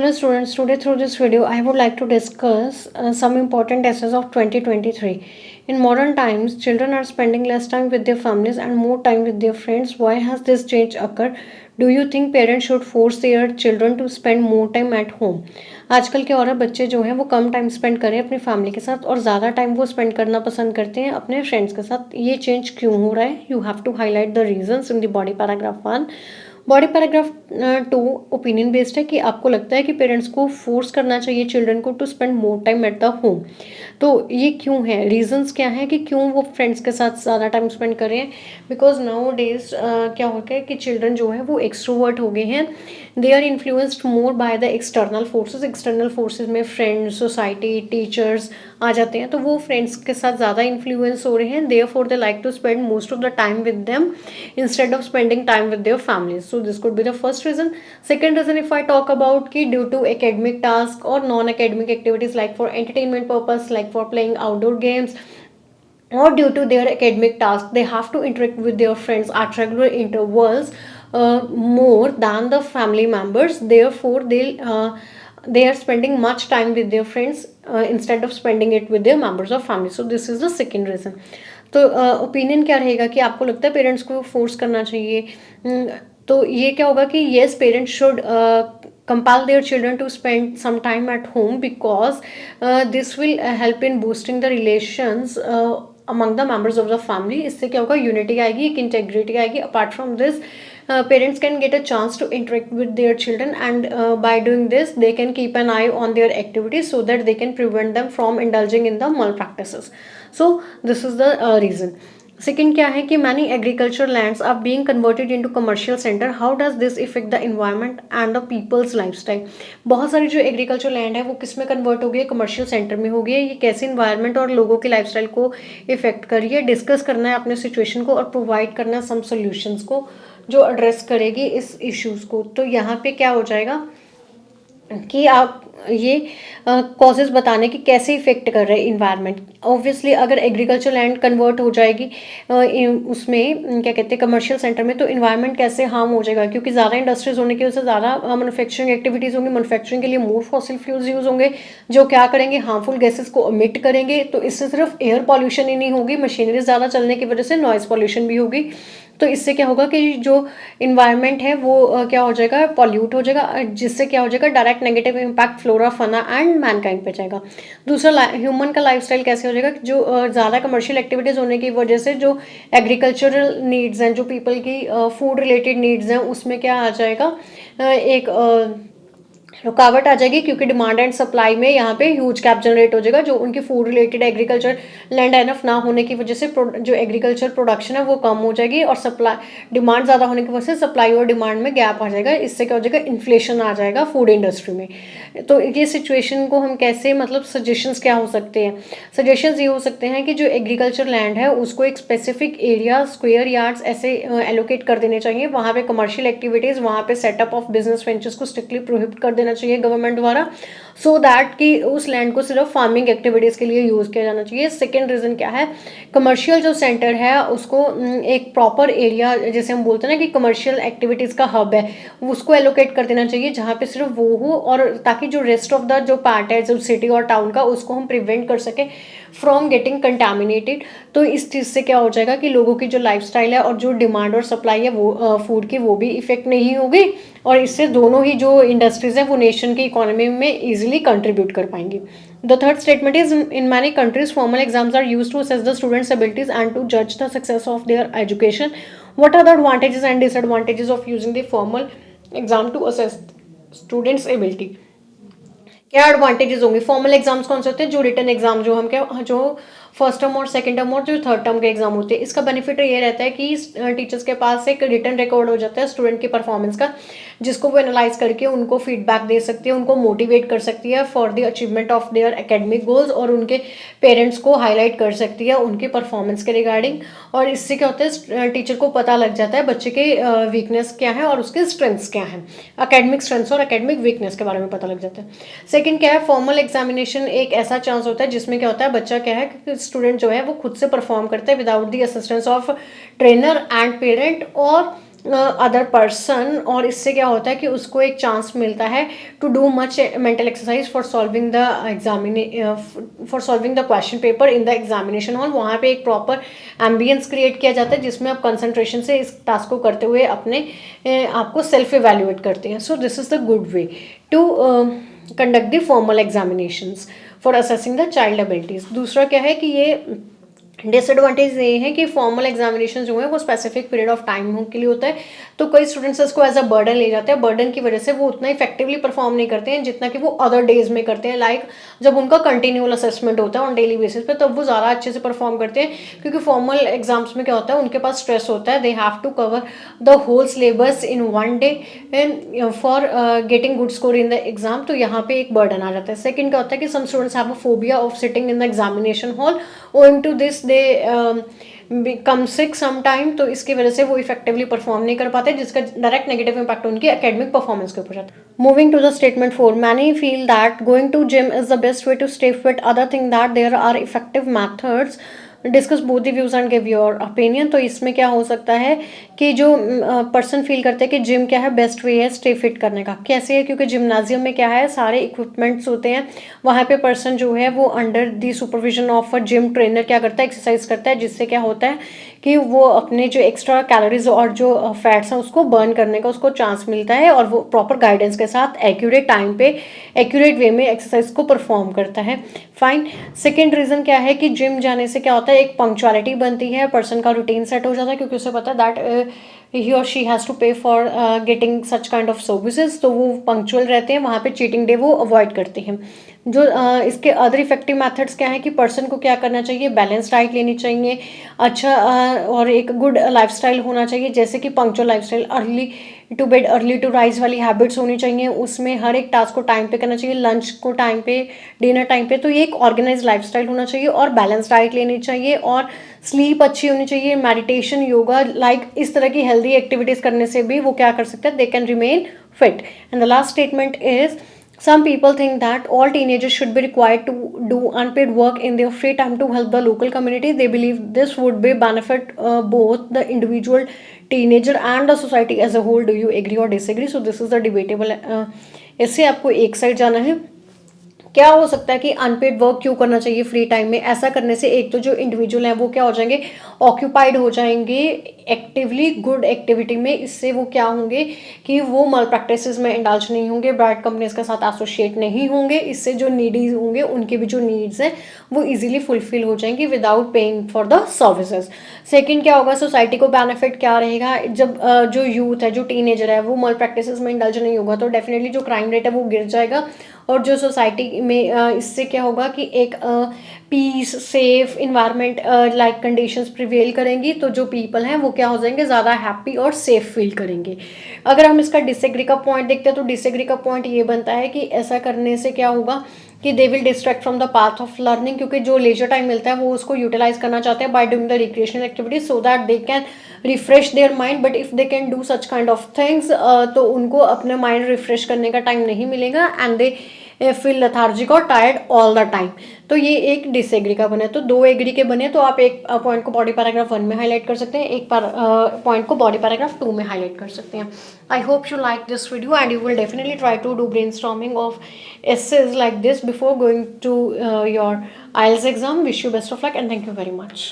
Hello students, today through this video I would like to discuss some important essays of 2023. In modern times, children are spending less time with their families and more time with their friends. Why has this change occurred? Do you think parents should force their children to spend more time at home? आजकल के और बच्चे जो हैं वो कम time spend करें अपनी family के साथ और ज़्यादा टाइम वो स्पेंड करना पसंद करते हैं अपने फ्रेंड्स के साथ. ये चेंज क्यों हो रहा है? You have to highlight the reasons in the body paragraph 1. Body paragraph 2 opinion based है कि आपको लगता है कि पेरेंट्स को फोर्स करना चाहिए चिल्ड्रन को to spend more time at the home. तो ये क्यों है, रीजंस क्या है कि क्यों वो फ्रेंड्स के साथ ज़्यादा टाइम स्पेंड करें. बिकॉज नाउ डेज क्या हो गया है कि चिल्ड्रन जो है वो एक्सट्रोवर्ट हो गए हैं. They are influenced more by the external forces में फ्रेंड्स, सोसाइटी, टीचर्स आ जाते हैं. तो वो फ्रेंड्स के साथ ज़्यादा इन्फ्लुएंस हो रहे हैं. Therefore they like to spend most of the time with them instead of spending time with their families. So this could be the first reason. Second reason, if I talk about कि due to academic task और non academic activities like for entertainment purpose, like for playing outdoor games, or due to their academic task, they have to interact with their friends at regular intervals more than the family members. Therefore they are spending much time with their friends instead of spending it with their members of family. So this is the second reason. तो opinion क्या रहेगा कि आपको लगता है parents को force करना चाहिए. तो ये क्या होगा कि yes, parents should compel their children to spend some time at home because this will help in boosting the relations among the members of the family. इससे क्या होगा, यूनिटी आएगी, एक इंटेग्रिटी आएगी. Apart from this, parents can get a chance to interact with their children, and by doing this they can keep an eye on their activities so that they can prevent them from indulging in the malpractices. So this is the reason. Second क्या है कि many agriculture lands are being converted into commercial center. How does this effect the environment and the people's lifestyle. बहुत सारी जो agriculture land है वो किस में कन्वर्ट हो गई है, कमर्शियल सेंटर में हो गई है. ये कैसे इन्वायरमेंट और लोगों के लाइफस्टाइल को इफेक्ट कर रही है, डिस्कस करना है अपने सिचुएशन को और प्रोवाइड करना है सम सोल्यूशंस को जो एड्रेस करेगी इस इश्यूज़ को. तो यहाँ पे क्या हो जाएगा कि आप ये कॉजेज बताने की कैसे इफेक्ट कर रहे हैं इन्वायरमेंट. ऑब्वियसली अगर एग्रीकल्चर लैंड कन्वर्ट हो जाएगी उसमें क्या कहते हैं कमर्शियल सेंटर में, तो इन्वायरमेंट कैसे हार्म हो जाएगा, क्योंकि ज़्यादा इंडस्ट्रीज होने की वजह से ज़्यादा मैन्युफैक्चरिंग एक्टिविटीज़ होंगी. मैन्युफैक्चरिंग के लिए मोर फॉसिल फ्यूल्स यूज़ होंगे जो क्या करेंगे, हार्मफुल गैसेस को इमिट करेंगे. तो इससे सिर्फ एयर पॉल्यूशन ही नहीं होगी, मशीनरी ज़्यादा चलने की वजह से नॉइज़ पॉल्यूशन भी होगी. तो इससे क्या होगा कि जो इन्वायरमेंट है वो क्या हो जाएगा, पॉल्यूट हो जाएगा, जिससे क्या हो जाएगा, direct negative impact flora, fauna and mankind पे जाएगा. दूसरा, ह्यूमन का लाइफस्टाइल कैसे हो जाएगा, जो ज़्यादा कमर्शियल एक्टिविटीज़ होने की वजह से जो एग्रीकल्चरल नीड्स हैं, जो पीपल की फूड रिलेटेड नीड्स हैं, उसमें क्या आ जाएगा, एक रुकावट आ जाएगी. क्योंकि डिमांड एंड सप्लाई में यहाँ पे ह्यूज गैप जनरेट हो जाएगा. जो उनकी food related agriculture land enough ना होने की वजह से जो एग्रीकल्चर प्रोडक्शन है वो कम हो जाएगी, और सप्लाई डिमांड ज़्यादा होने की वजह से सप्लाई और डिमांड में गैप आ जाएगा. इससे क्या हो जाएगा, इन्फ्लेशन आ जाएगा फूड इंडस्ट्री में. तो ये सिचुएशन को हम कैसे, मतलब सजेशंस क्या हो सकते हैं. सजेशंस ये हो सकते हैं कि जो एग्रीकल्चर लैंड है उसको एक स्पेसिफिक एरिया, स्क्वायर यार्ड्स ऐसे एलोकेट कर देने चाहिए. वहाँ पे कमर्शियल एक्टिविटीज़, वहाँ पे सेटअप ऑफ बिजनेस वेंचर्स को स्ट्रिक्टली प्रोहिबिट कर देना चाहिए गवर्नमेंट द्वारा, सो दैट कि उस लैंड को सिर्फ फार्मिंग एक्टिविटीज़ के लिए यूज़ किया जाना चाहिए. सेकेंड रीज़न क्या है, कमर्शियल जो सेंटर है उसको एक प्रॉपर एरिया, जैसे हम बोलते हैं ना कि कमर्शियल एक्टिविटीज़ का हब है, उसको एलोकेट कर देना चाहिए जहाँ पे सिर्फ वो हो, और ताकि जो रेस्ट ऑफ द जो पार्ट है जो सिटी और टाउन का, उसको हम प्रिवेंट कर सकें फ्रॉम गेटिंग कंटामिनेटेड. तो इस चीज़ से क्या हो जाएगा कि लोगों की जो लाइफस्टाइल है और जो डिमांड और सप्लाई है वो फूड की, वो भी इफेक्ट नहीं होगी, और इससे दोनों ही जो इंडस्ट्रीज हैं वो नेशन की इकोनॉमी में इजीली कंट्रीब्यूट कर पाएंगी. The third statement is, in many countries formal exams are used to assess the students' abilities and to judge the success of their education. What are the advantages and disadvantages of using the formal exam to assess students' ability? क्या advantages होंगे. Formal exams कौन से होते हैं, जो written exam, जो हम क्या, जो फर्स्ट टर्म और सेकंड टर्म और जो थर्ड टर्म के एग्जाम होते हैं. इसका बेनिफिट ये रहता है कि टीचर्स के पास एक रिटन रिकॉर्ड हो जाता है स्टूडेंट की परफॉर्मेंस का, जिसको वो एनालाइज करके उनको फीडबैक दे सकती है, उनको मोटिवेट कर सकती है for the achievement of their academic goals, और उनके पेरेंट्स को हाईलाइट कर सकती है उनके परफॉर्मेंस के रिगार्डिंग. और इससे क्या होता है, टीचर को पता लग जाता है बच्चे के वीकनेस क्या है और उसके स्ट्रेंथ्स क्या हैं, अकेडमिक स्ट्रेंथ्स और अकेडमिक वीकनेस के बारे में पता लग जाता है. सेकंड क्या है, फॉर्मल एग्जामिनेशन एक ऐसा चांस होता है जिसमें क्या होता है, बच्चा क्या है कि स्टूडेंट जो है वो खुद से परफॉर्म करता है without the assistance of trainer and parent, और अदर पर्सन, और इससे क्या होता है कि उसको एक चांस मिलता है to do much mental exercise for solving the question paper in the examination hall. वहाँ पे एक प्रॉपर एम्बियंस क्रिएट किया जाता है जिसमें आप कंसंट्रेशन से इस टास्क को करते हुए अपने आपको सेल्फ इवेल्युएट करते हैं। So this is the good way to conduct the formal examinations for assessing the child abilities. दूसरा क्या है कि ये डिसएडवांटेज ये है कि फॉर्मल एग्जामिनेशन जो है वो स्पेसिफिक पीरियड ऑफ टाइम के लिए होता है, तो कई स्टूडेंट्स इसको एज अ बर्डन ले जाते हैं। बर्डन की वजह से वो उतना इफेक्टिवली परफॉर्म नहीं करते हैं जितना कि वो अदर डेज में करते हैं। लाइक जब उनका कंटिन्यूअल असेसमेंट होता है ऑन डेली बेसिस पे, तब वो ज़्यादा अच्छे से परफॉर्म करते हैं, क्योंकि फॉर्मल एग्जाम्स में क्या होता है, उनके पास स्ट्रेस होता है, they have to cover the whole syllabus in one day and for getting good score in the exam. तो यहाँ पे एक बर्डन आ जाता है। सेकेंड क्या होता है कि some students have a phobia of sitting in the examination hall, owing to this they become sick sometime, तो इसकी वजह से वो इफेक्टिवली परफॉर्म नहीं कर पाते, जिसका डायरेक्ट नेगेटिव इम्पैक्ट उनकी एकेडमिक परफॉर्मेंस के ऊपर जाता है। Moving to the statement 4, many feel that going to gym is the best way to stay fit, other think that there are effective methods, discuss both the views and give your opinion. तो इसमें क्या हो सकता है कि जो person feel करते हैं कि जिम क्या है, बेस्ट वे है स्टे फिट करने का। कैसे है? क्योंकि जिम्नाजियम में क्या है, सारे इक्विपमेंट्स होते हैं, वहाँ पे पर्सन जो है वो under the supervision of a gym trainer क्या करता है, एक्सरसाइज करता है, जिससे क्या होता है कि वो अपने जो एक्स्ट्रा कैलोरीज और जो फैट्स हैं उसको बर्न करने का उसको चांस मिलता है, और वो प्रॉपर गाइडेंस के साथ एक्यूरेट टाइम पे एक्यूरेट वे में एक्सरसाइज को परफॉर्म करता है। फाइन। सेकेंड रीज़न क्या है कि जिम जाने से क्या होता है, एक पंक्चुअलिटी बनती है, पर्सन का रूटीन सेट हो जाता है, क्योंकि उसे पता है दैट ही और शी हैज़ टू पे for getting such kind of services, तो वो पंक्चुअल रहते हैं, वहाँ पे चीटिंग डे वो अवॉइड करते हैं। जो इसके अदर इफेक्टिव मेथड्स क्या है कि पर्सन को क्या करना चाहिए, बैलेंस डाइट लेनी चाहिए, अच्छा और एक गुड लाइफस्टाइल होना चाहिए, जैसे कि punctual lifestyle, early to bed early to rise वाली हैबिट्स होनी चाहिए, उसमें हर एक टास्क को टाइम पे करना चाहिए, लंच को टाइम पे, डिनर टाइम पे, तो ये एक ऑर्गेनाइज लाइफस्टाइल होना चाहिए, और बैलेंस डाइट लेनी चाहिए, और स्लीप अच्छी होनी चाहिए, मेडिटेशन, योगा, लाइक इस तरह की हेल्दी एक्टिविटीज़ करने से भी वो क्या कर सकते हैं, they can remain fit. And the last statement is, some people think that all teenagers should be required to do unpaid work in their free time to help the local community. They believe this would be benefit both the individual teenager and the society as a whole. Do you agree or disagree? So this is the debatable. इससे आपको एक side जाना है। क्या हो सकता है कि अनपेड वर्क क्यों करना चाहिए फ्री टाइम में? ऐसा करने से एक तो जो इंडिविजुअल है वो क्या हो जाएंगे, ऑक्यूपाइड हो जाएंगे एक्टिवली गुड एक्टिविटी में। इससे वो क्या होंगे कि वो मल प्रैक्टिसेस में इंडल्ज नहीं होंगे, ब्राइट कंपनीज के साथ एसोसिएट नहीं होंगे। इससे जो नीडी होंगे उनके भी जो नीड्स हैं वो इजीली फुलफिल हो जाएंगी without paying for the services. Second क्या होगा, सोसाइटी को बेनिफिट क्या रहेगा, जब जो यूथ है, जो टीनेजर है, वो मल प्रैक्टिसेस में इंडल्ज नहीं होगा तो डेफिनेटली जो क्राइम रेट है वो गिर जाएगा, और जो सोसाइटी में इससे क्या होगा कि एक peace safe environment like conditions prevail करेंगी, तो जो पीपल हैं वो क्या हो जाएंगे, ज़्यादा हैप्पी और सेफ फील करेंगे। अगर हम इसका डिसएग्री का पॉइंट देखते हैं तो डिसएग्री का पॉइंट ये बनता है कि ऐसा करने से क्या होगा कि they will distract from the path of learning, क्योंकि जो लेजर टाइम मिलता है वो उसको यूटिलाइज करना चाहते हैं by doing the recreational activities so that they can refresh their mind, but if they can do such kind of things तो उनको अपने माइंड रिफ्रेश करने का टाइम नहीं मिलेगा, एंड दे फील लेथार्जिक और टायर्ड ऑल द टाइम। तो ये एक डिसएग्री का बने। तो दो एग्री के बने तो आप एक पॉइंट को बॉडी पैराग्राफ 1 में हाईलाइट कर सकते हैं, एक पॉइंट को बॉडी पैराग्राफ 2 में हाईलाइट कर सकते हैं। I hope you like this video and you will definitely try to do brainstorming of essays like this before going to your IELTS exam. Wish you best of luck and thank you very much.